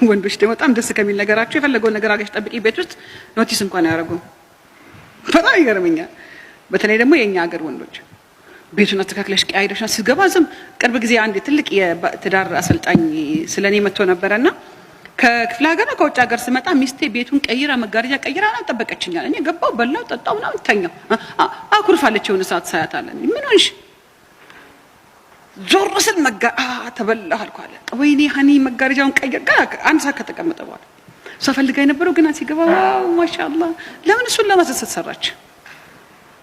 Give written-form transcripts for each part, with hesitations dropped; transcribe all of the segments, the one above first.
ወንዶች ደግሞ በጣም ደስ ከሚል ነገራቸው የፈለገው ነገር አገሽ ጠብቂ ቤት ውስጥ ኖቲስ እንኳን አያረጉም። በጣም ይገርመኛል። በተለይ ደግሞ የኛ ሀገር ወንዶች ቤቱን አስተካክለሽ ቀያይደሽ ሲገባ ዝም ቅርብ ጊዜ አንድ ትልቅ የትዳር አሰልጣኝ ስለኔ መጥቶ ነበርና ከክፍለ ሀገር ከውጭ ሀገር ስመጣ ሚስቴ ቤቱን ቀይራ መጋረጃ ቀይራ ጠበቀችኛል። እኔ ገባው በላው ጠጣው ምናምን ተኛው። አኩርፋለች የሆነ ሰዓት ሳያታለን ምን ሆንሽ ዞር ስል ተበላህ አልኩ አለ። ወይኔ ሀኒ መጋረጃውን ቀይራ አንድ ሰዓት ከተቀመጠ በኋላ ሰፈልጋ የነበረው ግን ሲገባ ዋው ማሻአላህ ለምን እሱን ለማሰሰት ሰራች?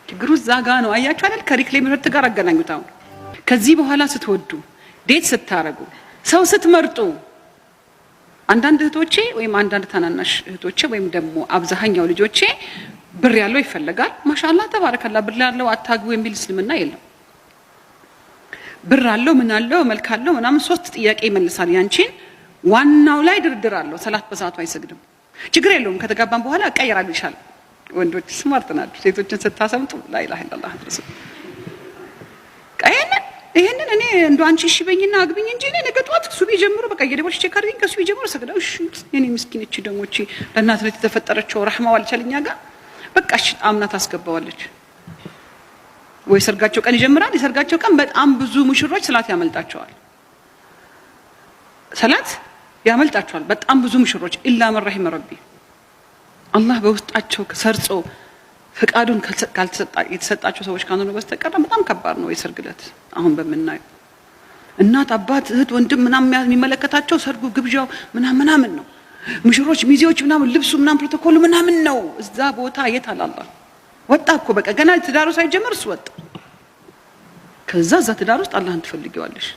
ችግሩ ዛጋ ነው። አያችሁ አይደል? ከሪክሌም ምርት ጋር አገናኙት። አሁን ከዚህ በኋላ ስትወዱ ዴት ስታረጉ ሰው ስትመርጡ አንዳንድ እህቶቼ ወይም አንዳንድ ታናናሽ እህቶቼ ወይም ደግሞ አብዛኛው ልጆቼ ብር ያለው ይፈልጋል። ማሻአላህ ተባረከላ ብር ያለው አታግቡ የሚል እስልምና የለም። ብር አለው ምን አለው መልክ አለው ምናምን ሶስት ጥያቄ ይመልሳል። ያንቺን ዋናው ላይ ድርድር አለው። ሰላት በሰዓቱ አይሰግድም። ችግር የለውም ከተጋባን በኋላ ቀየራል ይሻል። ወንዶች ስማርት ናቸው። ሴቶችን ስታሰምጡ ላ ኢላሀ ኢላላህ ረሱል ይሄንን እኔ እንደው አንቺ እሺ በይኝና አግቢኝ እንጂ እኔ ነገ ጧት ሱቢ ጀምሮ በቃ የደቦች ቼክ አድርጊኝ ከሱቢ ጀምሮ ሰግዳው እሺ የኔ ምስኪን እቺ ደግሞ እቺ ለእናት ልጅ ተፈጠረችው ረህማው አልቻለኛ ጋር በቃ እሺ አምና ታስገባዋለች። ወይ ሰርጋቸው ቀን ይጀምራል። የሰርጋቸው ቀን በጣም ብዙ ሙሽሮች ሰላት ያመልጣቸዋል። ሰላት ያመልጣቸዋል በጣም ብዙ ሙሽሮች ኢላ መን ረሂመ ረቢ አላህ በውስጣቸው ሰርጾ ፍቃዱን የተሰጣቸው ሰዎች ካንኑ በስተቀር በጣም ከባድ ነው የሰርግ ዕለት። አሁን በመናየው እናት አባት እህት ወንድም ምናምን የሚመለከታቸው ሰርጉ ግብዣው ምናምን ነው። ሙሽሮች ሚዜዎች ምናምን ልብሱ ምናምን ፕሮቶኮሉ ምናምን ነው። እዛ ቦታ የት አላህ ወጣ እኮ በቃ ገና ትዳሩ ሳይጀምር እሱ ወጣ። ከዛ ትዳር ውስጥ አላህን ትፈልጊዋለሽ።